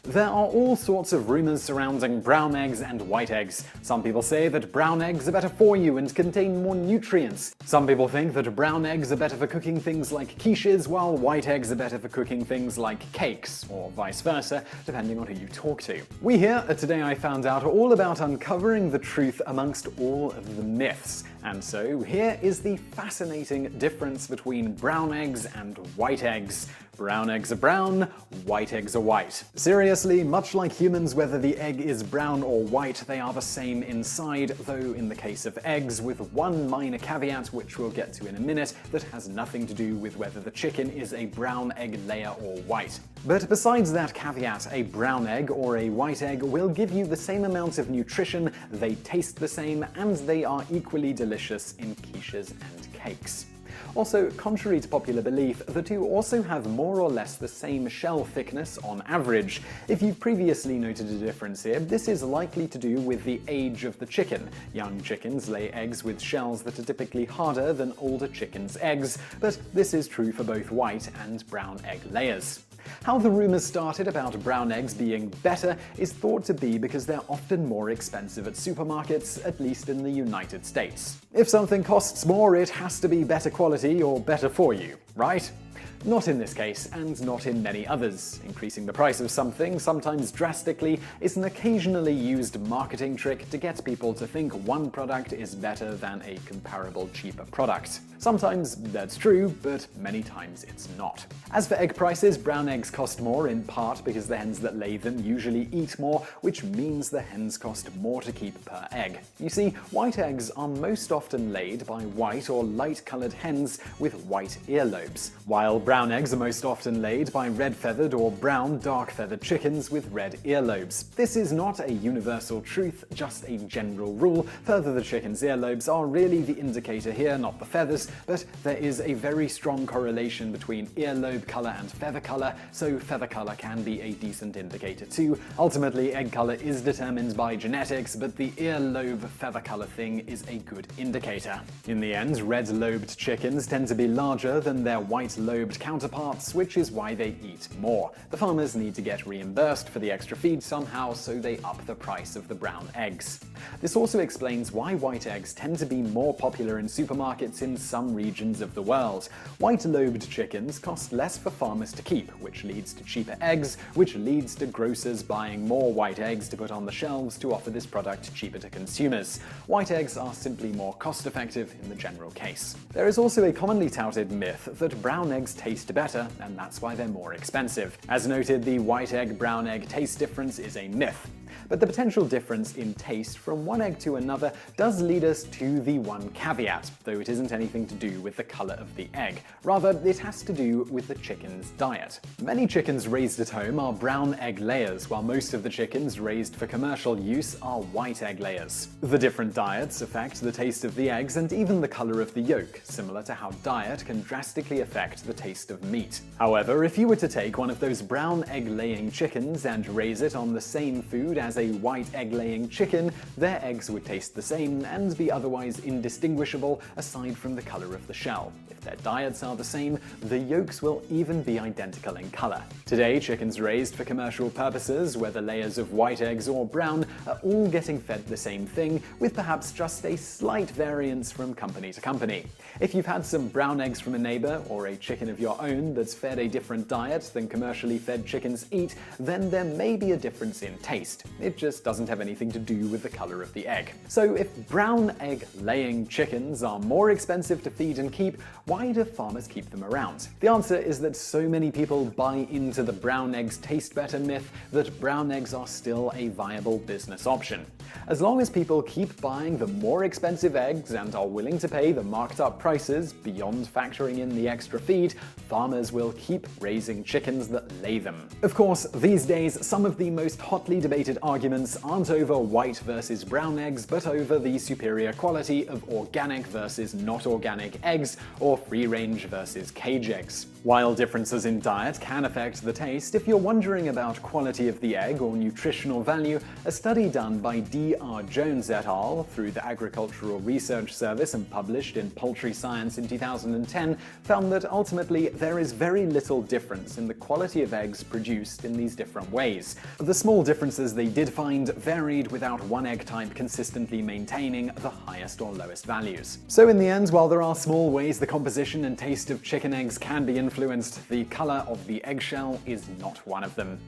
There are all sorts of rumors surrounding brown eggs and white eggs. Some people say that brown eggs are better for you and contain more nutrients. Some people think that brown eggs are better for cooking things like quiches, while white eggs are better for cooking things like cakes, or vice versa, depending on who you talk to. We here at Today I Found Out are all about uncovering the truth amongst all of the myths. And so here is the fascinating difference between brown eggs and white eggs. Brown eggs are brown, white eggs are white. Seriously, much like humans, whether the egg is brown or white, they are the same inside, though in the case of eggs, with one minor caveat which we'll get to in a minute that has nothing to do with whether the chicken is a brown egg layer or white. But besides that caveat, a brown egg or a white egg will give you the same amount of nutrition, they taste the same, and they are equally delicious in quiches and cakes. Also, contrary to popular belief, the two also have more or less the same shell thickness on average. If you've previously noted a difference here, this is likely to do with the age of the chicken. Young chickens lay eggs with shells that are typically harder than older chickens' eggs, but this is true for both white and brown egg layers. How the rumors started about brown eggs being better is thought to be because they're often more expensive at supermarkets, at least in the United States. If something costs more, it has to be better quality or better for you, right? Not in this case, and not in many others. Increasing the price of something, sometimes drastically, is an occasionally used marketing trick to get people to think one product is better than a comparable cheaper product. Sometimes that's true, but many times it's not. As for egg prices, brown eggs cost more in part because the hens that lay them usually eat more, which means the hens cost more to keep per egg. You see, white eggs are most often laid by white or light-colored hens with white earlobes, while brown eggs are most often laid by red-feathered or brown dark-feathered chickens with red earlobes. This is not a universal truth, just a general rule. Further, the chicken's earlobes are really the indicator here, not the feathers, but there is a very strong correlation between earlobe color and feather color, so feather color can be a decent indicator too. Ultimately, egg color is determined by genetics, but the earlobe feather color thing is a good indicator. In the end, red-lobed chickens tend to be larger than their white-lobed counterparts, which is why they eat more. The farmers need to get reimbursed for the extra feed somehow, so they up the price of the brown eggs. This also explains why white eggs tend to be more popular in supermarkets in some regions of the world. White-lobed chickens cost less for farmers to keep, which leads to cheaper eggs, which leads to grocers buying more white eggs to put on the shelves to offer this product cheaper to consumers. White eggs are simply more cost-effective in the general case. There is also a commonly touted myth that brown eggs taste better, and that's why they're more expensive. As noted, the white egg-brown egg taste difference is a myth. But the potential difference in taste from one egg to another does lead us to the one caveat, though it isn't anything to do with the color of the egg. Rather, it has to do with the chicken's diet. Many chickens raised at home are brown egg layers, while most of the chickens raised for commercial use are white egg layers. The different diets affect the taste of the eggs and even the color of the yolk, similar to how diet can drastically affect the taste of meat. However, if you were to take one of those brown egg-laying chickens and raise it on the same food as a white egg-laying chicken, their eggs would taste the same and be otherwise indistinguishable aside from the color of the shell. If their diets are the same, the yolks will even be identical in color. Today, chickens raised for commercial purposes, whether layers of white eggs or brown, are all getting fed the same thing, with perhaps just a slight variance from company to company. If you've had some brown eggs from a neighbor or a chicken of your own that's fed a different diet than commercially fed chickens eat, then there may be a difference in taste. It just doesn't have anything to do with the color of the egg. So if brown egg-laying chickens are more expensive to feed and keep, why do farmers keep them around? The answer is that so many people buy into the brown eggs taste better myth that brown eggs are still a viable business option. As long as people keep buying the more expensive eggs and are willing to pay the marked up prices beyond factoring in the extra feed, farmers will keep raising chickens that lay them. Of course, these days, some of the most hotly debated arguments aren't over white versus brown eggs, but over the superior quality of organic versus not organic eggs, or free-range versus cage eggs. While differences in diet can affect the taste, if you're wondering about quality of the egg or nutritional value, a study done by D.R. Jones et al. Through the Agricultural Research Service and published in Poultry Science in 2010 found that ultimately there is very little difference in the quality of eggs produced in these different ways. The small differences they did find varied without one egg type consistently maintaining the highest or lowest values. So in the end, while there are small ways the composition and taste of chicken eggs can be influenced, the color of the eggshell is not one of them.